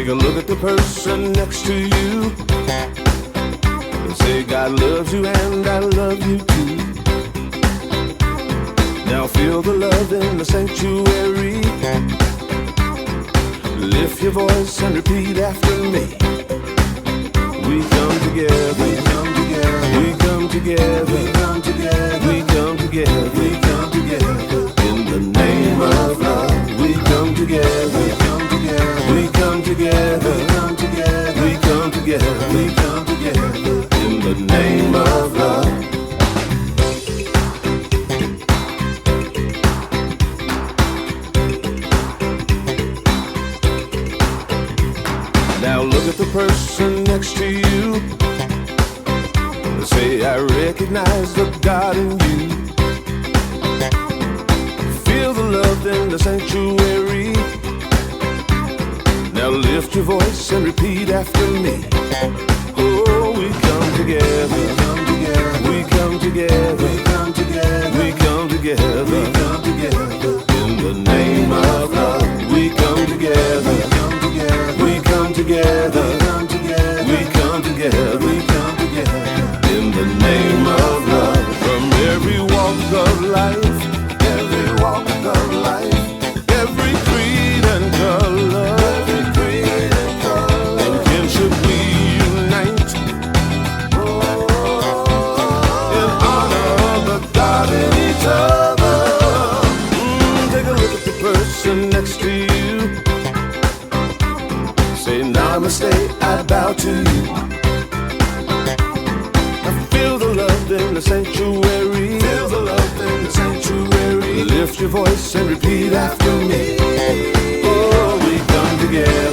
Take a look at the person next to you. Say God loves you and I love you too. Now feel the love in the sanctuary. Lift your voice and repeat after me. We come together, we come together, we come together, we come together, we come together, we come together. In the name of love, we come together, we come together, we come together, we come together, we come together, we come together. In the name of love. Now look at the person next to you. Say, I recognize the God in you. Feel the love in the sanctuary. Now lift your voice and repeat after me. Oh, we come together, we come together, we come together, we come together, we come together, we come together. In the name of love, we come together, we come together, we come together, we come together, we come together. In the name of love, from every walk of life, every walk of life, every creed and color, every creed and color, in kinship we unite, in honor of the God in each other. Take a look at the person next to you. Say namaste, I bow to you. I feel the love in the sanctuary. Feel the love in the sanctuary. Lift your voice and repeat after me. Oh, we come together,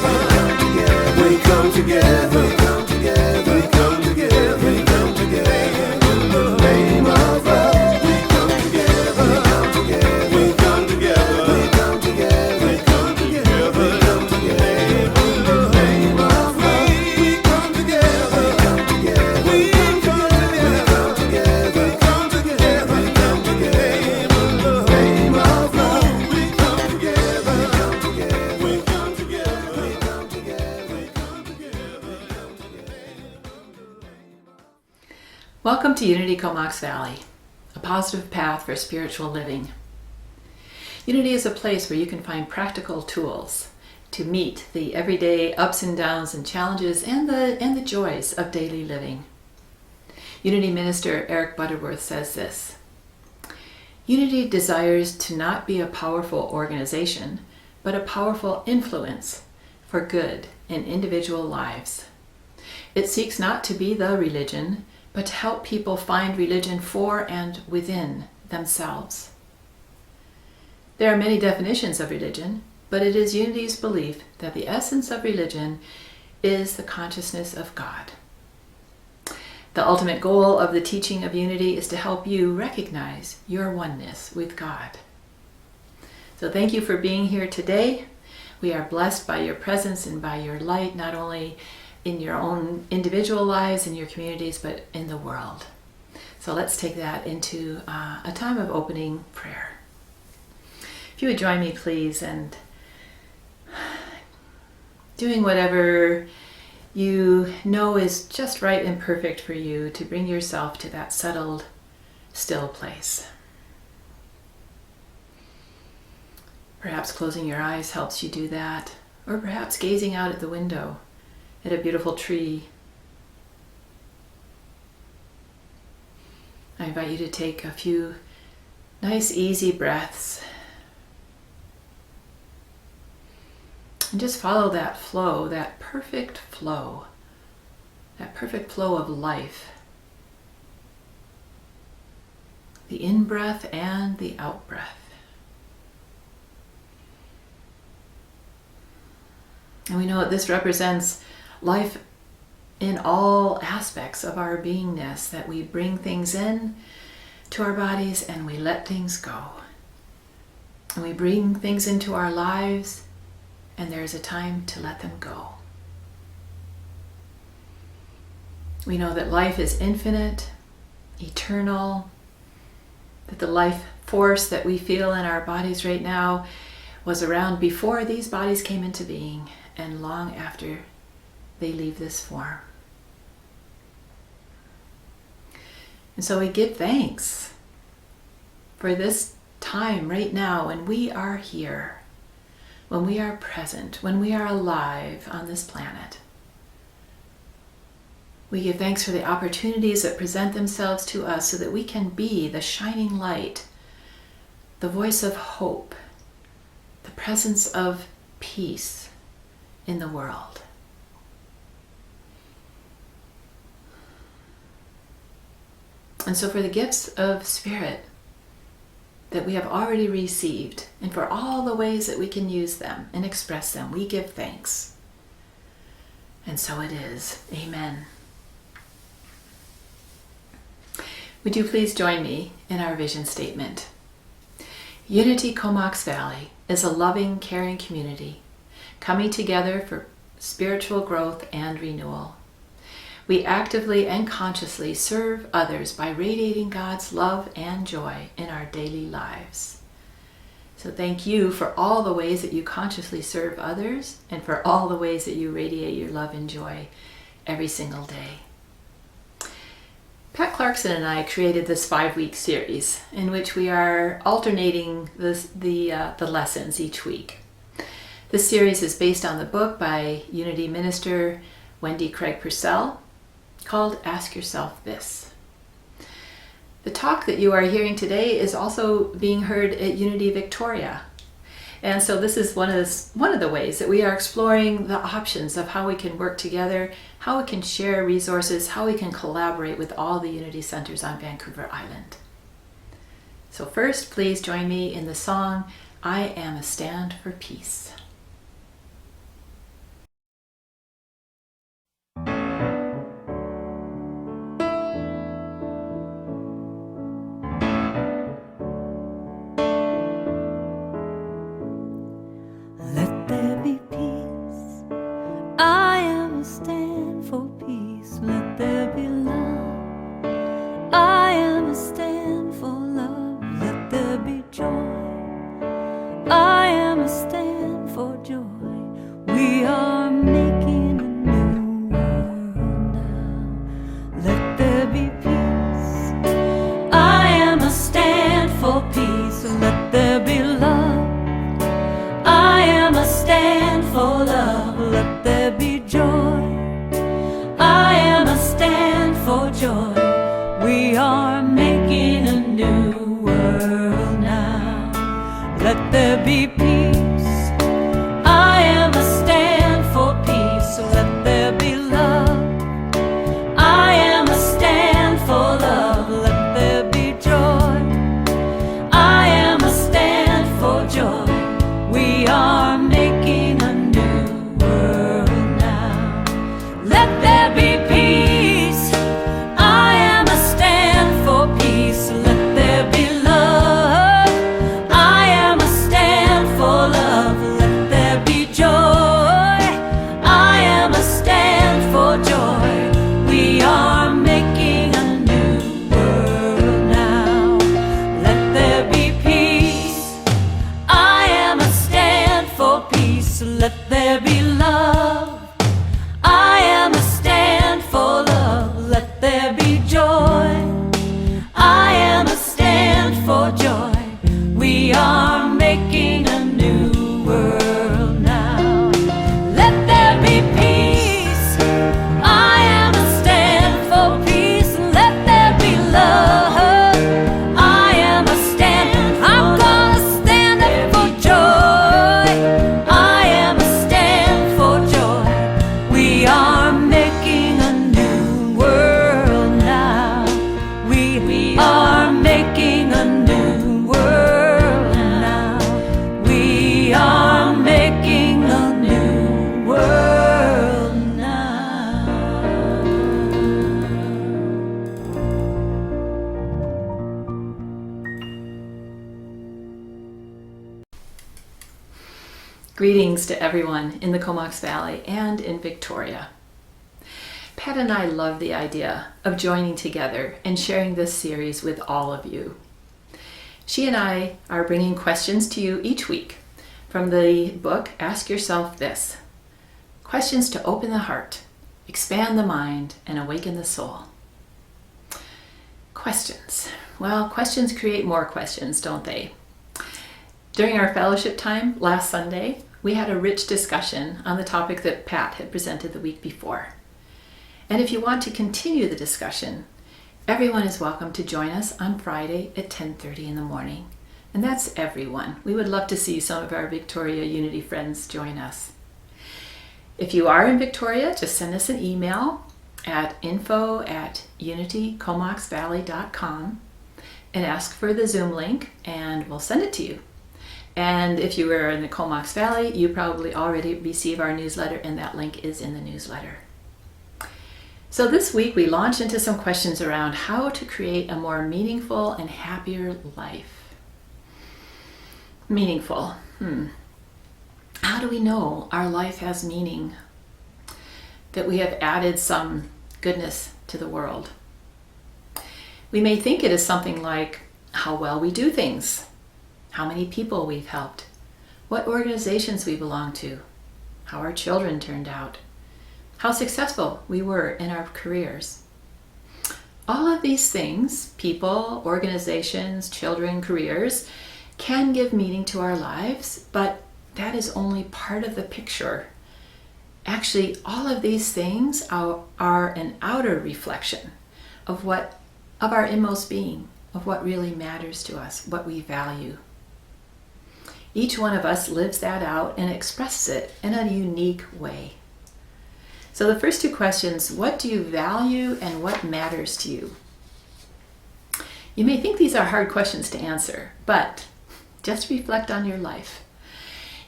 we come together, we come together, we come together, we come together. In the name of love, we come together, we come together, we come together, we come together, we come together, we come together. In the name of love, we come together, we come together, we come together, we come together, we come together. In the name of love, we come together, we come together, we come together, we come together, we come together. Welcome to Unity Comox Valley, a positive path for spiritual living. Unity is a place where you can find practical tools to meet the everyday ups and downs and challenges and the joys of daily living. Unity minister Eric Butterworth says this: Unity desires to not be a powerful organization, but a powerful influence for good in individual lives. It seeks not to be the religion, but to help people find religion for and within themselves. There are many definitions of religion, but it is Unity's belief that the essence of religion is the consciousness of God. The ultimate goal of the teaching of Unity is to help you recognize your oneness with God. So thank you for being here today. We are blessed by your presence and by your light, not only in your own individual lives, in your communities, but in the world. So let's take that into a time of opening prayer. If you would join me, please, and doing whatever you know is just right and perfect for you to bring yourself to that settled, still place. Perhaps closing your eyes helps you do that, or perhaps gazing out at the window at a beautiful tree. I invite you to take a few nice, easy breaths and just follow that flow, that perfect flow of life. The in-breath and the out-breath. And we know that this represents life in all aspects of our beingness, that we bring things in to our bodies and we let things go. And we bring things into our lives and there's a time to let them go. We know that life is infinite, eternal, that the life force that we feel in our bodies right now was around before these bodies came into being, and long after they leave this form. And so we give thanks for this time right now when we are here, when we are present, when we are alive on this planet. We give thanks for the opportunities that present themselves to us so that we can be the shining light, the voice of hope, the presence of peace in the world. And so for the gifts of spirit that we have already received, and for all the ways that we can use them and express them, we give thanks. And so it is. Amen. Would you please join me in our vision statement? Unity Comox Valley is a loving, caring community coming together for spiritual growth and renewal. We actively and consciously serve others by radiating God's love and joy in our daily lives. So thank you for all the ways that you consciously serve others and for all the ways that you radiate your love and joy every single day. Pat Clarkson and I created this 5-week series in which we are alternating the lessons each week. This series is based on the book by Unity minister Wendy Craig Purcell called Ask Yourself This. The talk that you are hearing today is also being heard at Unity Victoria. And so this is one of the ways that we are exploring the options of how we can work together, how we can share resources, how we can collaborate with all the Unity centers on Vancouver Island. So first, please join me in the song, I Am a Stand for Peace. Greetings to everyone in the Comox Valley and in Victoria. Pat and I love the idea of joining together and sharing this series with all of you. She and I are bringing questions to you each week from the book Ask Yourself This, Questions to open the heart, expand the mind, and awaken the soul. Questions. Well, questions create more questions, don't they? During our fellowship time last Sunday, we had a rich discussion on the topic that Pat had presented the week before. And if you want to continue the discussion, everyone is welcome to join us on Friday at 10:30 in the morning. And that's everyone. We would love to see some of our Victoria Unity friends join us. If you are in Victoria, just send us an email at info@unitycomoxvalley.com and ask for the Zoom link, and we'll send it to you. And if you are in the Comox Valley, you probably already receive our newsletter, and that link is in the newsletter. So this week we launched into some questions around how to create a more meaningful and happier life. Meaningful. How do we know our life has meaning? That we have added some goodness to the world? We may think it is something like how well we do things, how many people we've helped, what organizations we belong to, how our children turned out, how successful we were in our careers. All of these things, people, organizations, children, careers, can give meaning to our lives, but that is only part of the picture. Actually, all of these things are an outer reflection of our inmost being, of what really matters to us, what we value. Each one of us lives that out and expresses it in a unique way. So the first two questions, what do you value and what matters to you? You may think these are hard questions to answer, but just reflect on your life.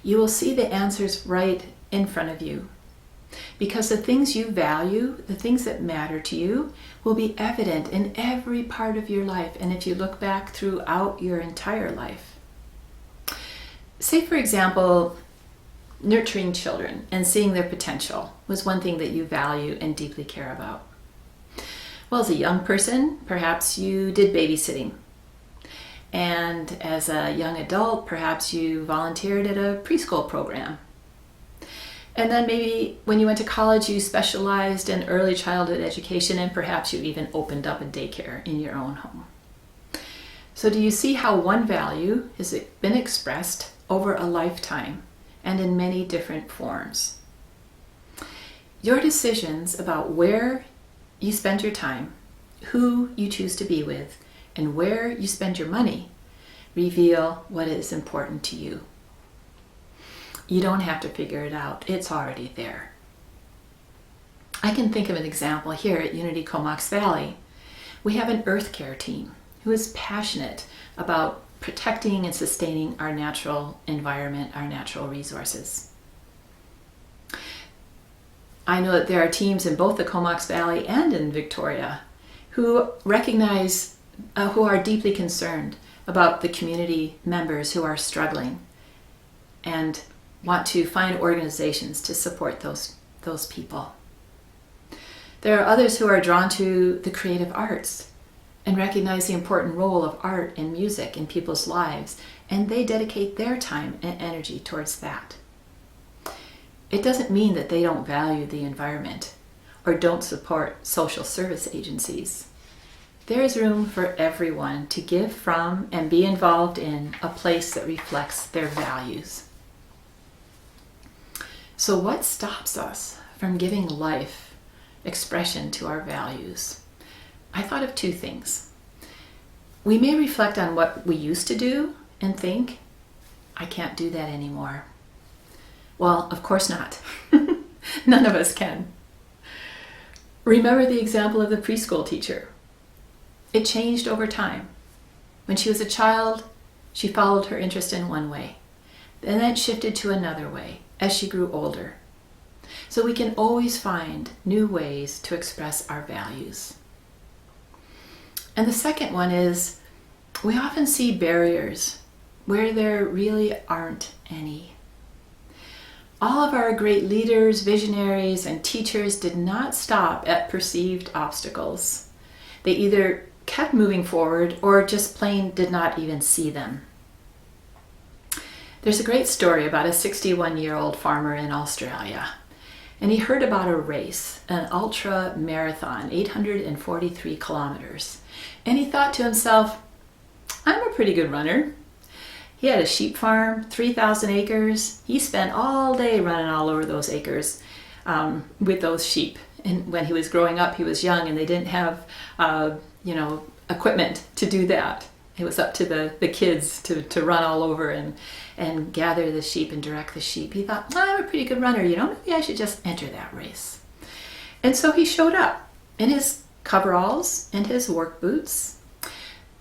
You will see the answers right in front of you. Because the things you value, the things that matter to you, will be evident in every part of your life, and if you look back throughout your entire life. Say, for example, nurturing children and seeing their potential was one thing that you value and deeply care about. Well, as a young person, perhaps you did babysitting. And as a young adult, perhaps you volunteered at a preschool program. And then maybe when you went to college, you specialized in early childhood education, and perhaps you even opened up a daycare in your own home. So do you see how one value has been expressed over a lifetime and in many different forms? Your decisions about where you spend your time, who you choose to be with, and where you spend your money reveal what is important to you. You don't have to figure it out. It's already there. I can think of an example here at Unity Comox Valley. We have an earth care team who is passionate about protecting and sustaining our natural environment, our natural resources. I know that there are teams in both the Comox Valley and in Victoria who recognize, who are deeply concerned about the community members who are struggling and want to find organizations to support those people. There are others who are drawn to the creative arts and recognize the important role of art and music in people's lives, and they dedicate their time and energy towards that. It doesn't mean that they don't value the environment or don't support social service agencies. There is room for everyone to give from and be involved in a place that reflects their values. So what stops us from giving life expression to our values? I thought of two things. We may reflect on what we used to do and think, I can't do that anymore. Well, of course not. None of us can. Remember the example of the preschool teacher. It changed over time. When she was a child, she followed her interest in one way, and then it shifted to another way as she grew older. So we can always find new ways to express our values. And the second one is, we often see barriers where there really aren't any. All of our great leaders, visionaries, and teachers did not stop at perceived obstacles. They either kept moving forward or just plain did not even see them. There's a great story about a 61-year-old farmer in Australia. and he heard about a race, an ultra marathon, 843 kilometers. And he thought to himself, I'm a pretty good runner. He had a sheep farm, 3,000 acres. He spent all day running all over those acres with those sheep. And when he was growing up, he was young and they didn't have, equipment to do that. It was up to the kids to run all over and gather the sheep and direct the sheep. He thought, I'm a pretty good runner, maybe I should just enter that race. And so he showed up in his coveralls and his work boots,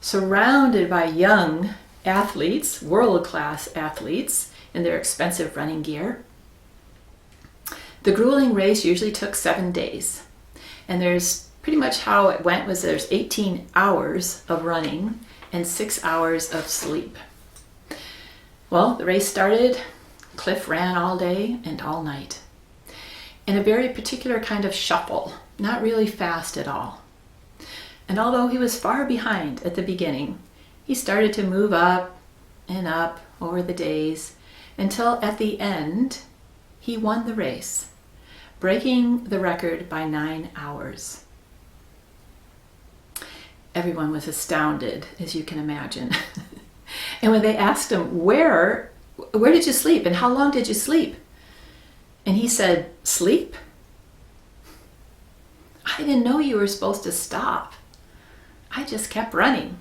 surrounded by young athletes, world-class athletes, in their expensive running gear. The grueling race usually took 7 days. And there's pretty much how it went was there's 18 hours of running and 6 hours of sleep. Well, the race started. Cliff ran all day and all night in a very particular kind of shuffle, not really fast at all. And although he was far behind at the beginning, he started to move up and up over the days until at the end he won the race, breaking the record by 9 hours. Everyone was astounded, as you can imagine. And when they asked him, where did you sleep and how long did you sleep? And he said, sleep? I didn't know you were supposed to stop. I just kept running.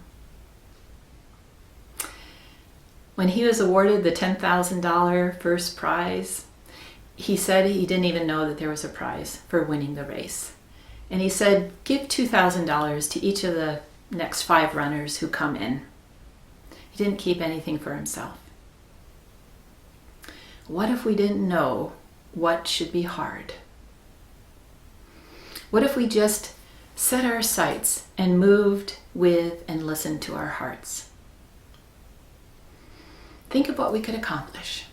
When he was awarded the $10,000 first prize, he said he didn't even know that there was a prize for winning the race. And he said, give $2,000 to each of the next 5 runners who come in. He didn't keep anything for himself. What if we didn't know what should be hard? What if we just set our sights and moved with and listened to our hearts? Think of what we could accomplish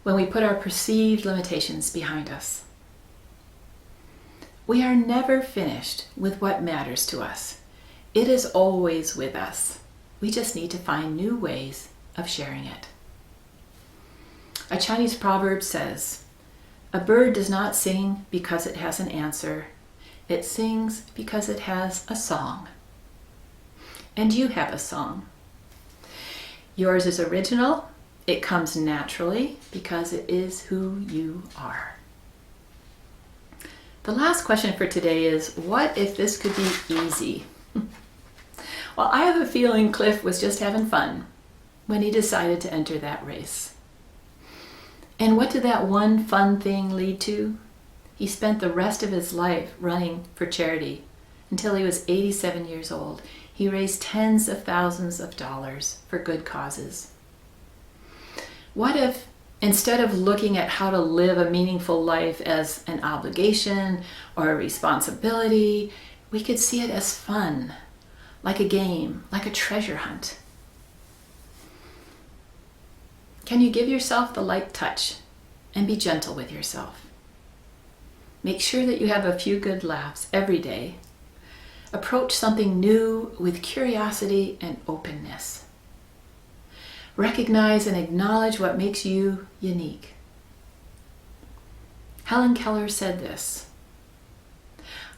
when we put our perceived limitations behind us. We are never finished with what matters to us. It is always with us. We just need to find new ways of sharing it. A Chinese proverb says, a bird does not sing because it has an answer. It sings because it has a song. And you have a song. Yours is original. It comes naturally because it is who you are. The last question for today is, what if this could be easy? Well, I have a feeling Cliff was just having fun when he decided to enter that race. And what did that one fun thing lead to? He spent the rest of his life running for charity until he was 87 years old. He raised tens of thousands of dollars for good causes. What if, instead of looking at how to live a meaningful life as an obligation or a responsibility, we could see it as fun, like a game, like a treasure hunt? Can you give yourself the light touch and be gentle with yourself? Make sure that you have a few good laughs every day. Approach something new with curiosity and openness. Recognize and acknowledge what makes you unique. Helen Keller said this,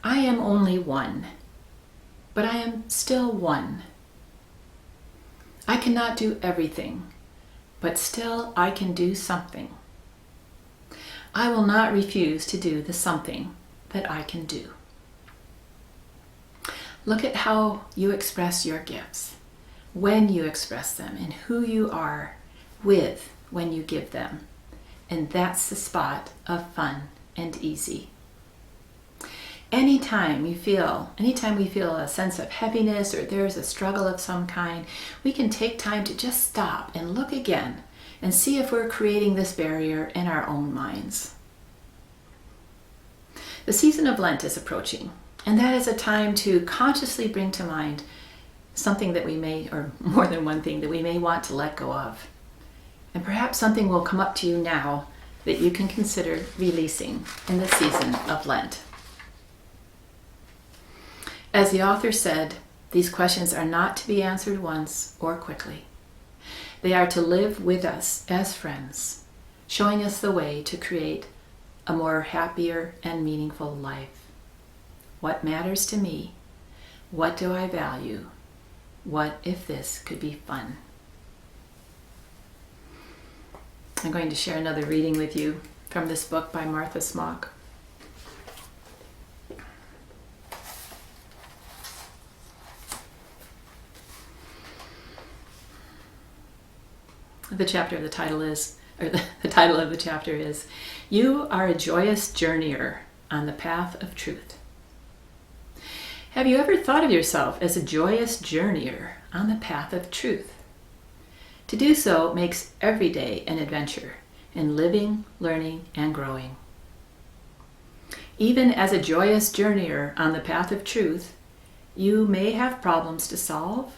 I am only one, but I am still one. I cannot do everything, but still I can do something. I will not refuse to do the something that I can do. Look at how you express your gifts, when you express them, and who you are with when you give them. And that's the spot of fun and easy. Anytime we feel a sense of heaviness or there's a struggle of some kind, we can take time to just stop and look again and see if we're creating this barrier in our own minds. The season of Lent is approaching, and that is a time to consciously bring to mind something that we may, or more than one thing that we may want to let go of. And perhaps something will come up to you now that you can consider releasing in the season of Lent. As the author said, these questions are not to be answered once or quickly. They are to live with us as friends, showing us the way to create a more happier and meaningful life? What matters to me? What do I value? What if this could be fun? I'm going to share another reading with you from this book by Martha Smock. The title of the chapter is, You Are a Joyous Journeyer on the Path of Truth. Have you ever thought of yourself as a joyous journeyer on the path of truth? To do so makes every day an adventure in living, learning, and growing. Even as a joyous journeyer on the path of truth, you may have problems to solve,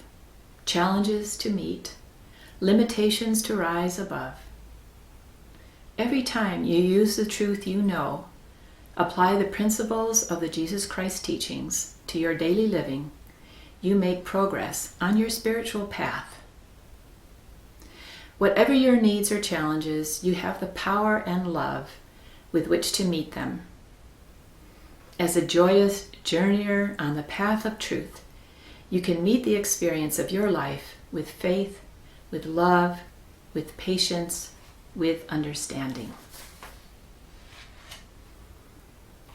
challenges to meet, limitations to rise above. Every time you use the truth you know, apply the principles of the Jesus Christ teachings to your daily living, you make progress on your spiritual path. Whatever your needs or challenges, you have the power and love with which to meet them. As a joyous journeyer on the path of truth, you can meet the experience of your life with faith, with love, with patience, with understanding.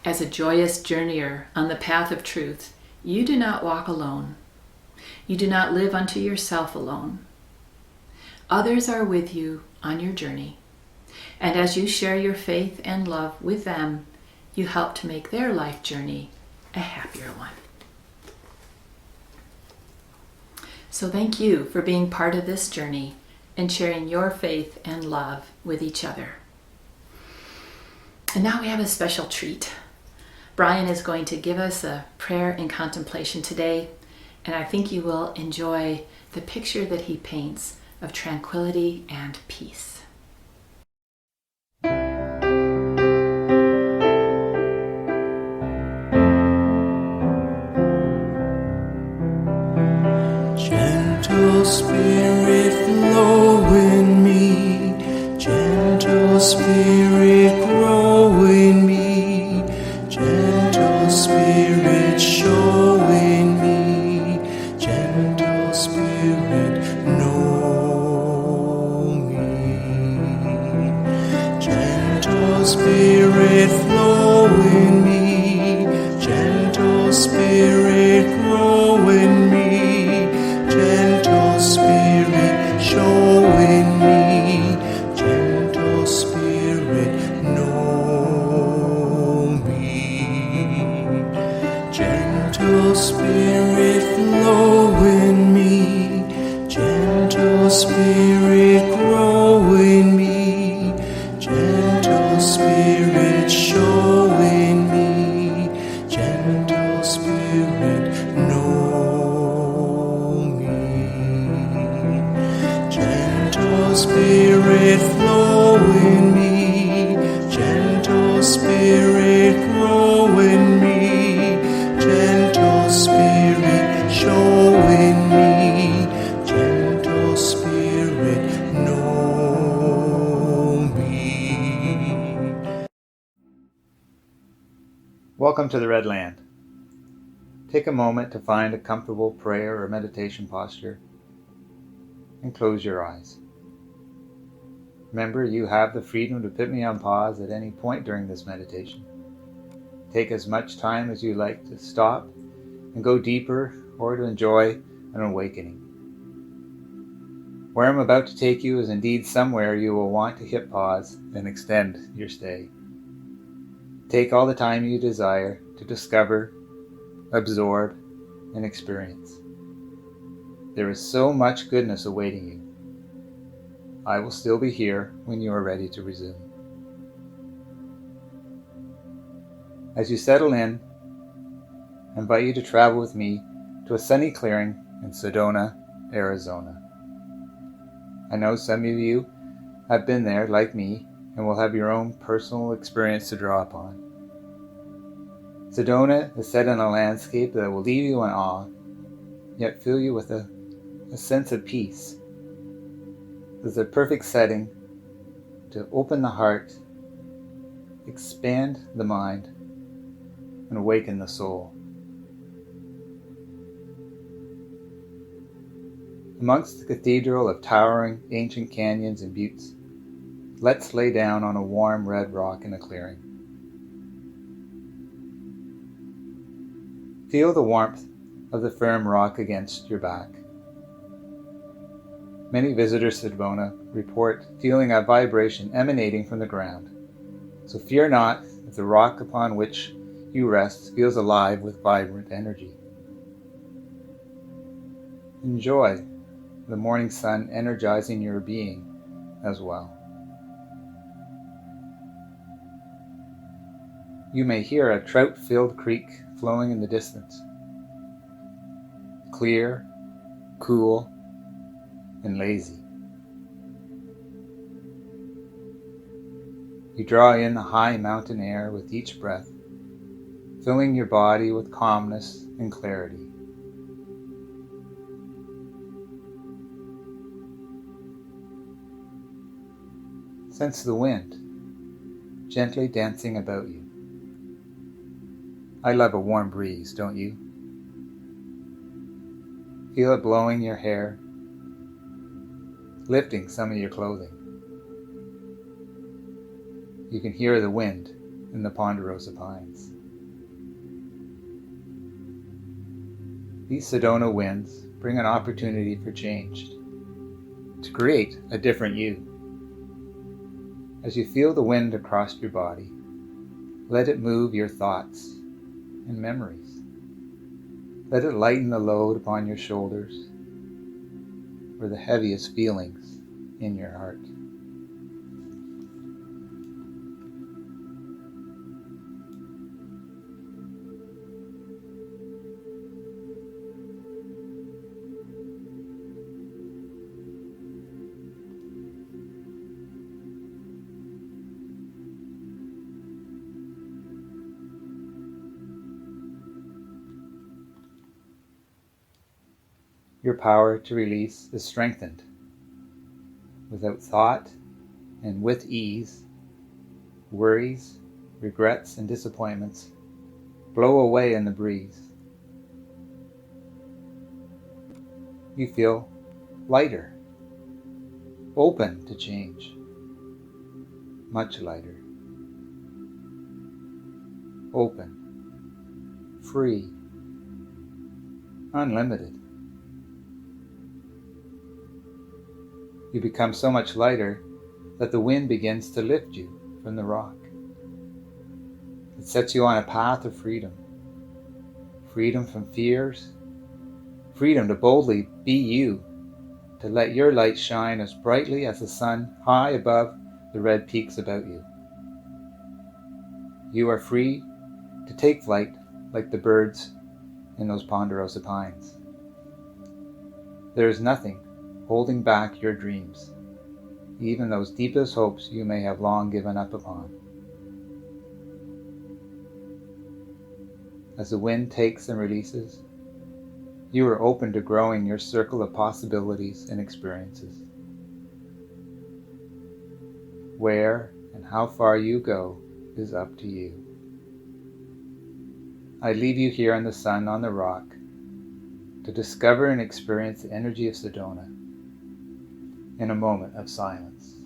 As a joyous journeyer on the path of truth, you do not walk alone. You do not live unto yourself alone. Others are with you on your journey, and as you share your faith and love with them, you help to make their life journey a happier one. So thank you for being part of this journey and sharing your faith and love with each other. And now we have a special treat. Brian is going to give us a prayer and contemplation today, and I think you will enjoy the picture that he paints of tranquility and peace. Gentle Spirit, flow in me. Gentle Spirit, grow in me. Gentle Spirit, show in me. Gentle Spirit, know me. Gentle Spirit, flow in me. Gentle Spirit, grow in me. Gentle Spirit, show in me. Gentle Spirit, know me. Gentle Spirit, flow in me. Gentle Spirit, grow in me. Gentle Spirit, show in me. Gentle Spirit, know me. Gentle Spirit, flow in me. Gentle Spirit, grow in me. Gentle Spirit, show in me. Gentle Spirit, know me. Welcome to the Red Land. Take a moment to find a comfortable prayer or meditation posture and close your eyes. Remember, you have the freedom to put me on pause at any point during this meditation. Take as much time as you like to stop and go deeper or to enjoy an awakening. Where I'm about to take you is indeed somewhere you will want to hit pause and extend your stay. Take all the time you desire to discover, absorb, and experience. There is so much goodness awaiting you. I will still be here when you are ready to resume. As you settle in, I invite you to travel with me to a sunny clearing in Sedona, Arizona. I know some of you have been there like me and will have your own personal experience to draw upon. Sedona is set in a landscape that will leave you in awe, yet fill you with a sense of peace. It is a perfect setting to open the heart expand the mind, and awaken the soul. Amongst the cathedral of towering ancient canyons and buttes, let's lay down on a warm red rock in a clearing. Feel the warmth of the firm rock against your back. Many visitors to Sedona report feeling a vibration emanating from the ground. So fear not if the rock upon which you rest feels alive with vibrant energy. Enjoy the morning sun energizing your being as well. You may hear a trout-filled creek flowing in the distance. Clear, cool, and lazy. You draw in the high mountain air with each breath, filling your body with calmness and clarity. Sense the wind gently dancing about you. I love a warm breeze, don't you? Feel it blowing your hair, lifting some of your clothing. You can hear the wind in the ponderosa pines. These Sedona winds bring an opportunity for change, to create a different you. As you feel the wind across your body, let it move your thoughts and memories. Let it lighten the load upon your shoulders or the heaviest feelings in your heart. Your power to release is strengthened. Without thought and with ease, worries, regrets, and disappointments blow away in the breeze. You feel lighter, open to change, much lighter, open, free, unlimited. You become so much lighter that the wind begins to lift you from the rock. It sets you on a path of freedom. Freedom from fears. Freedom to boldly be you, to let your light shine as brightly as the sun high above the red peaks about you. You are free to take flight like the birds in those ponderosa pines. There is nothing holding back your dreams, even those deepest hopes you may have long given up upon. As the wind takes and releases, you are open to growing your circle of possibilities and experiences. Where and how far you go is up to you. I leave you here in the sun on the rock to discover and experience the energy of Sedona in a moment of silence.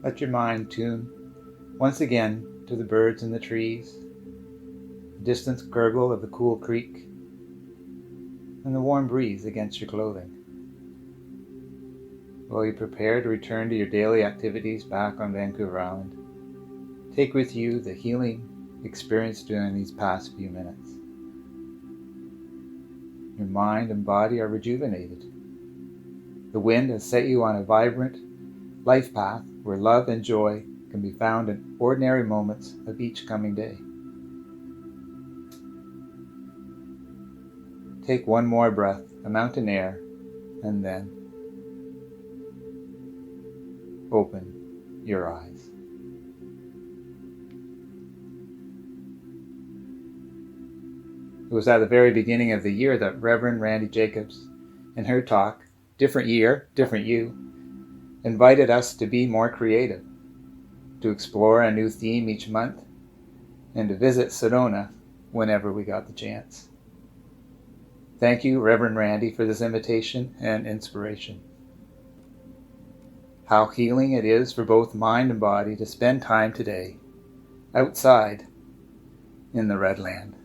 Let your mind tune once again to the birds in the trees, the distant gurgle of the cool creek, and the warm breeze against your clothing. While you prepare to return to your daily activities back on Vancouver Island, take with you the healing experienced during these past few minutes. Your mind and body are rejuvenated. The wind has set you on a vibrant life path where love and joy can be found in ordinary moments of each coming day. Take one more breath, a mountain air, and then open your eyes. It was at the very beginning of the year that Reverend Randy Jacobs, in her talk, Different Year, Different You, invited us to be more creative, to explore a new theme each month, and to visit Sedona whenever we got the chance. Thank you, Reverend Randy, for this invitation and inspiration. How healing it is for both mind and body to spend time today outside in the Red Land.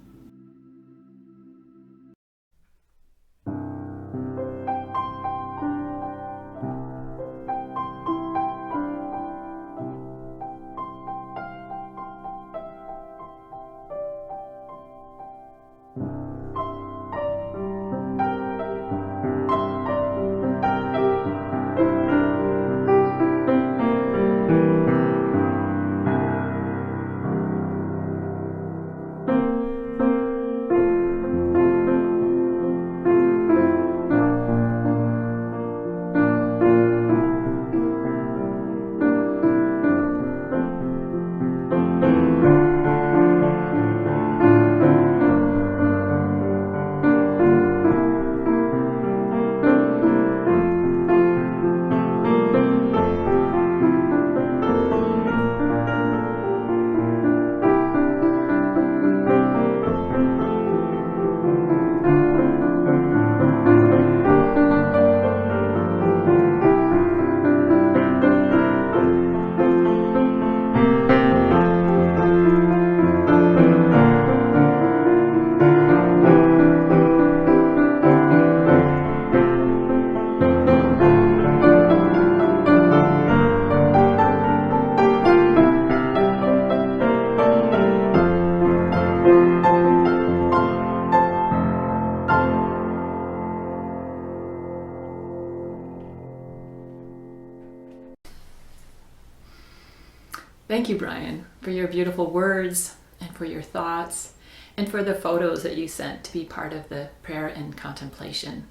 Thank you, Brian, for your beautiful words and for your thoughts and for the photos that you sent to be part of the prayer and contemplation.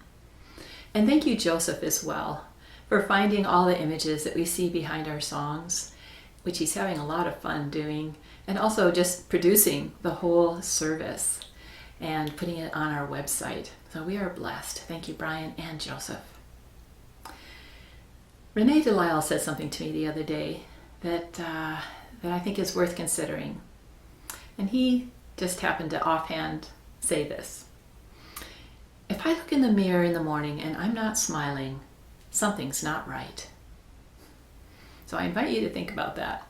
And thank you, Joseph, as well, for finding all the images that we see behind our songs, which he's having a lot of fun doing, and also just producing the whole service and putting it on our website. So we are blessed. Thank you, Brian and Joseph. Renee Delisle said something to me the other day that I think is worth considering. And he just happened to offhand say this: if I look in the mirror in the morning and I'm not smiling, something's not right. So I invite you to think about that.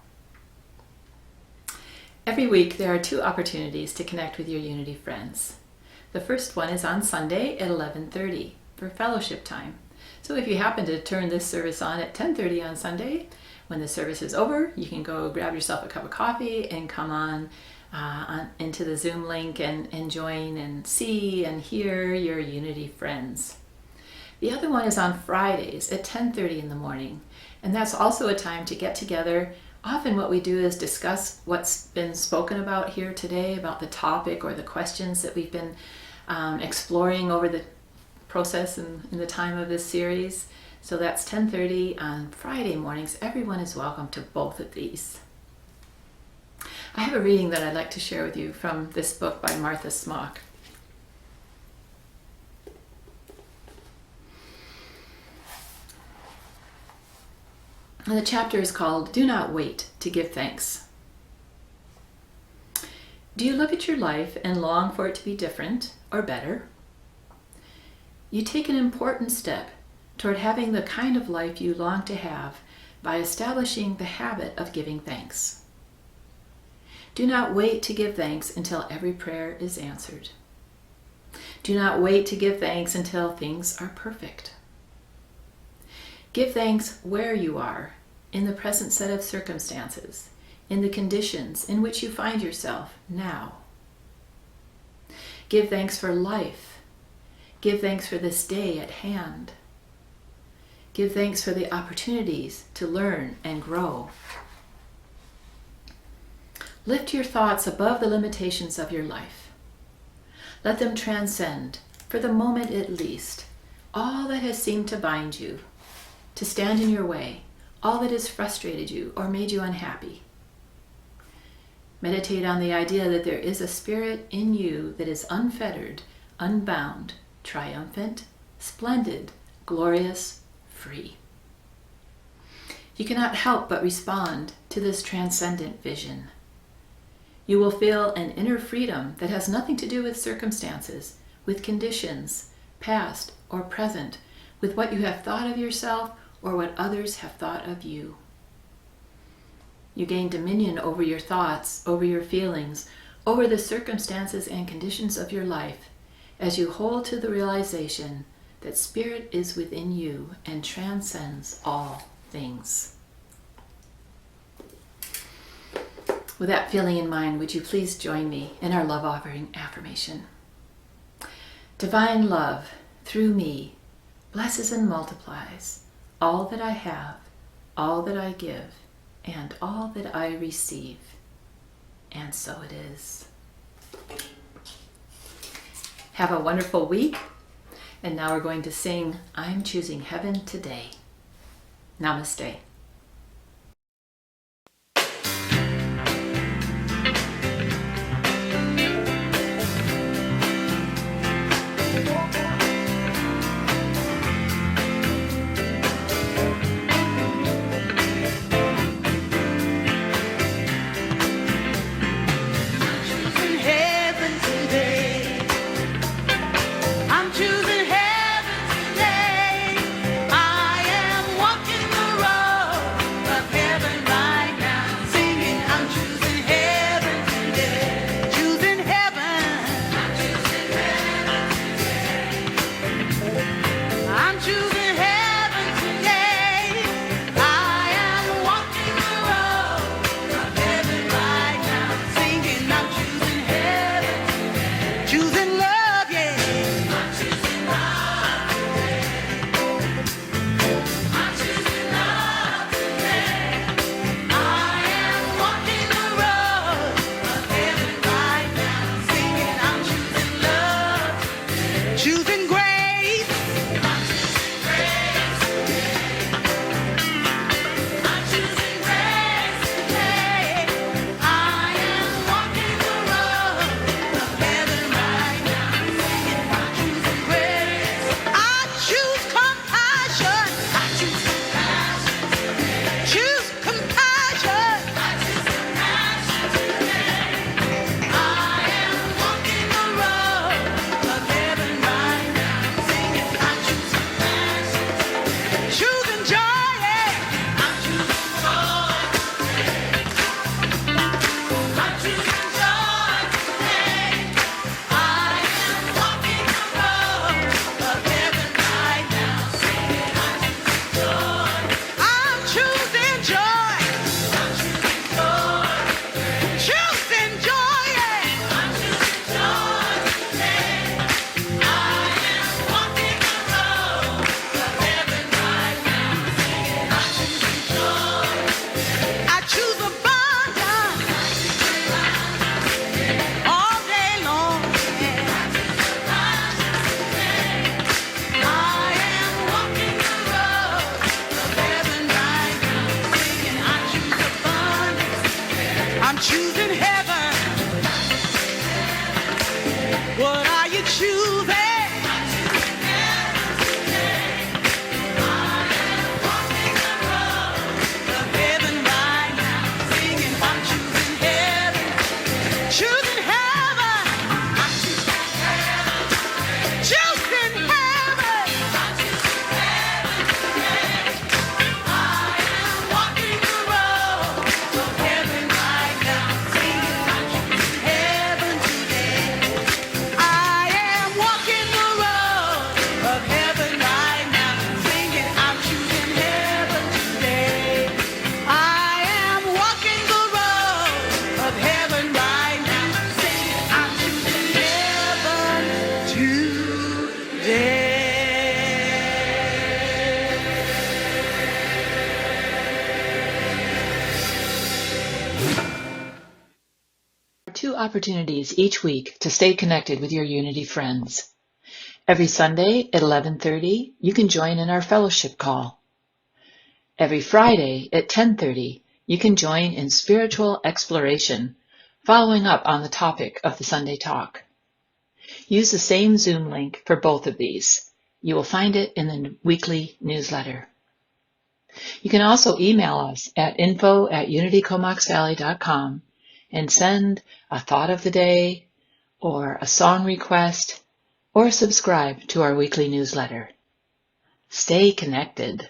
Every week there are 2 opportunities to connect with your Unity friends. The first one is on Sunday at 11:30 for fellowship time. So if you happen to turn this service on at 10:30 on Sunday, when the service is over, you can go grab yourself a cup of coffee and come on into the Zoom link and join and see and hear your Unity friends. The other one is on Fridays at 10:30 in the morning, and that's also a time to get together. Often what we do is discuss what's been spoken about here today, about the topic or the questions that we've been exploring over the process in the time of this series. So that's 10:30 on Friday mornings. Everyone is welcome to both of these. I have a reading that I'd like to share with you from this book by Martha Smock. And the chapter is called Do Not Wait to Give Thanks. Do you look at your life and long for it to be different or better? You take an important step toward having the kind of life you long to have by establishing the habit of giving thanks. Do not wait to give thanks until every prayer is answered. Do not wait to give thanks until things are perfect. Give thanks where you are, in the present set of circumstances, in the conditions in which you find yourself now. Give thanks for life. Give thanks for this day at hand. Give thanks for the opportunities to learn and grow. Lift your thoughts above the limitations of your life. Let them transcend, for the moment at least, all that has seemed to bind you, to stand in your way, all that has frustrated you or made you unhappy. Meditate on the idea that there is a spirit in you that is unfettered, unbound, triumphant, splendid, glorious, free. You cannot help but respond to this transcendent vision. You will feel an inner freedom that has nothing to do with circumstances, with conditions, past or present, with what you have thought of yourself or what others have thought of you. You gain dominion over your thoughts, over your feelings, over the circumstances and conditions of your life as you hold to the realization that Spirit is within you and transcends all things. With that feeling in mind, would you please join me in our love offering affirmation? Divine love, through me, blesses and multiplies all that I have, all that I give, and all that I receive. And so it is. Have a wonderful week. And now we're going to sing I'm Choosing Heaven Today. Namaste. Choosing heaven today. I am walking the road. opportunities each week to stay connected with your Unity friends. Every Sunday at 11:30, you can join in our fellowship call. Every Friday at 10:30, you can join in spiritual exploration, following up on the topic of the Sunday talk. Use the same Zoom link for both of these. You will find it in the weekly newsletter. You can also email us at info@unitycomoxvalley.com and send a thought of the day or a song request or subscribe to our weekly newsletter. Stay connected.